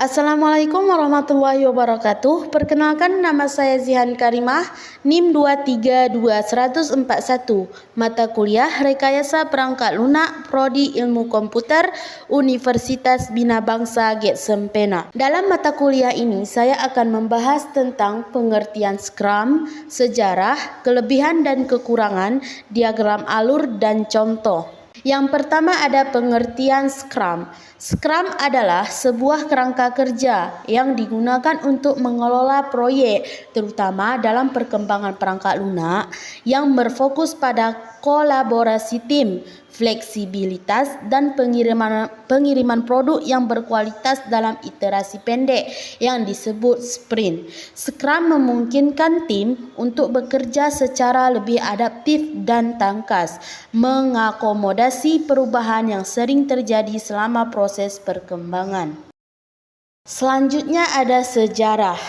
Assalamualaikum warahmatullahi wabarakatuh. Perkenalkan, nama saya Zihan Karimah, NIM 2321141, mata kuliah Rekayasa Perangkat Lunak, Prodi Ilmu Komputer, Universitas Bina Bangsa GETSEM Pena. Dalam mata kuliah ini, saya akan membahas tentang pengertian Scrum, sejarah, kelebihan dan kekurangan, diagram alur, dan contoh. Yang pertama ada pengertian Scrum. Scrum adalah sebuah kerangka kerja yang digunakan untuk mengelola proyek, terutama dalam perkembangan perangkat lunak yang berfokus pada kolaborasi tim, fleksibilitas, dan pengiriman produk yang berkualitas dalam iterasi pendek yang disebut sprint. Scrum memungkinkan tim untuk bekerja secara lebih adaptif dan tangkas, mengakomodasi perubahan yang sering terjadi selama proses perkembangan. Selanjutnya ada sejarah.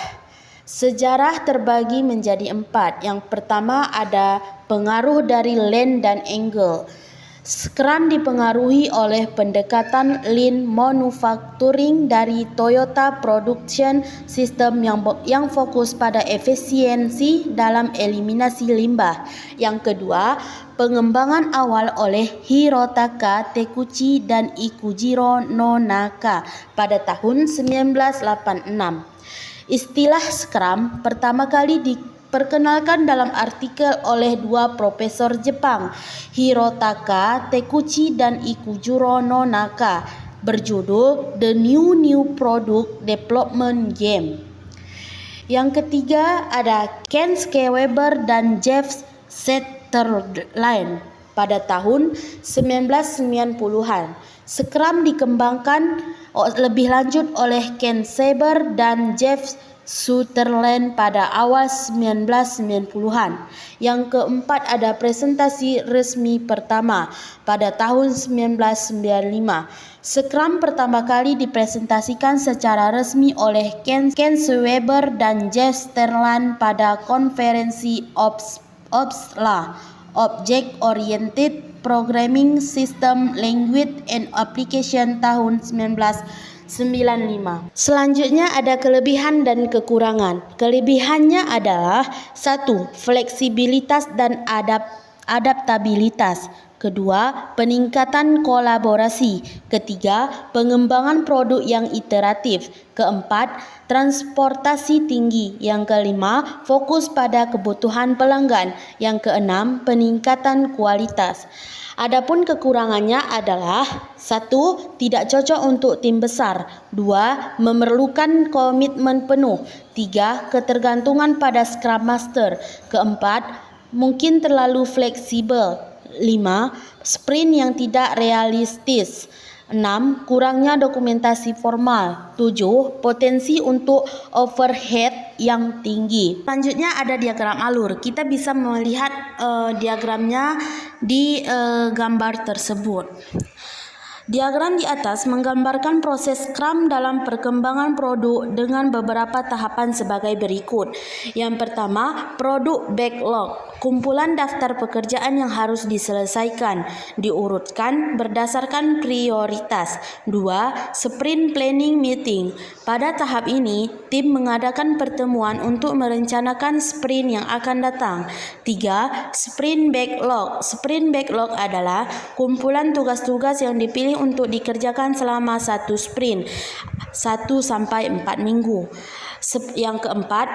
Sejarah terbagi menjadi 4. Yang pertama ada pengaruh dari Land dan Angle. Scrum dipengaruhi oleh pendekatan Lean Manufacturing dari Toyota Production System yang fokus pada efisiensi dalam eliminasi limbah. Yang kedua, pengembangan awal oleh Hirotaka Tekuchi dan Ikujiro Nonaka pada tahun 1986. Istilah Scrum pertama kali diperkenalkan dalam artikel oleh dua profesor Jepang, Hirotaka Tekuchi dan Ikujiro Nonaka, berjudul The New Product Development Game. Yang ketiga ada Ken Schwaber dan Jeff Zetterlund pada tahun 1990-an. Scrum dikembangkan lebih lanjut oleh Ken Schwaber dan Jeff Zetterlund pada awal 1990-an. Yang keempat ada presentasi resmi pertama pada tahun 1995. Scrum pertama kali dipresentasikan secara resmi oleh Ken Schwaber dan Jeff Zetterlund pada konferensi OPSLA, Object Oriented Programming System Language and Application tahun 1995. Selanjutnya ada kelebihan dan kekurangan. Kelebihannya adalah 1. Fleksibilitas dan adaptabilitas. Kedua, peningkatan kolaborasi. Ketiga, pengembangan produk yang iteratif. Keempat, transportasi tinggi. Yang kelima, fokus pada kebutuhan pelanggan. Yang keenam, peningkatan kualitas. Adapun kekurangannya adalah 1. Tidak cocok untuk tim besar. 2. Memerlukan komitmen penuh. 3. Ketergantungan pada Scrum Master. Keempat, mungkin terlalu fleksibel. 5. Sprint yang tidak realistis. 6. Kurangnya dokumentasi formal. 7. Potensi untuk overhead yang tinggi. Selanjutnya ada diagram alur. Kita bisa melihat diagramnya di gambar tersebut. Diagram di atas menggambarkan proses Scrum dalam perkembangan produk dengan beberapa tahapan sebagai berikut. Yang pertama, produk backlog, kumpulan daftar pekerjaan yang harus diselesaikan, diurutkan berdasarkan prioritas. 2. Sprint planning meeting. Pada tahap ini, tim mengadakan pertemuan untuk merencanakan sprint yang akan datang. 3. Sprint backlog. Sprint backlog adalah kumpulan tugas-tugas yang dipilih untuk dikerjakan selama satu sprint 1-4 minggu. Yang keempat,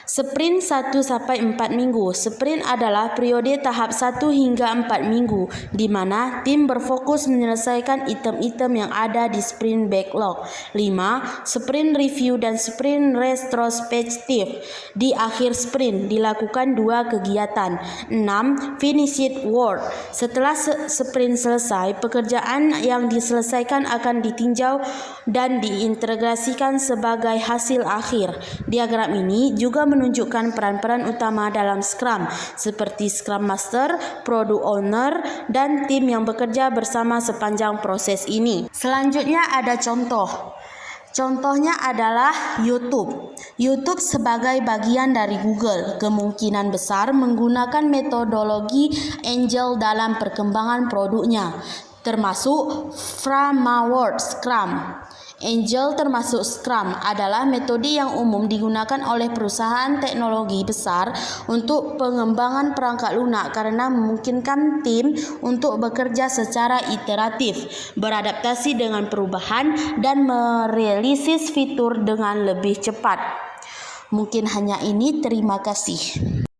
sprint 1-4 minggu. Sprint adalah periode tahap 1 hingga 4 minggu, di mana tim berfokus menyelesaikan item-item yang ada di sprint backlog. 5. Sprint review dan sprint retrospektif. Di akhir sprint dilakukan 2 kegiatan. 6. Finish it work. Setelah sprint selesai, pekerjaan yang diselesaikan akan ditinjau dan diintegrasikan sebagai hasil akhir. Diagram ini juga menunjukkan peran-peran utama dalam Scrum, seperti Scrum Master, Product Owner, dan tim yang bekerja bersama sepanjang proses ini. Selanjutnya ada contoh. Contohnya adalah YouTube. YouTube sebagai bagian dari Google kemungkinan besar menggunakan metodologi Agile dalam perkembangan produknya, termasuk framework Scrum. Agile termasuk Scrum adalah metode yang umum digunakan oleh perusahaan teknologi besar untuk pengembangan perangkat lunak karena memungkinkan tim untuk bekerja secara iteratif, beradaptasi dengan perubahan, dan merealisis fitur dengan lebih cepat. Mungkin hanya ini, terima kasih.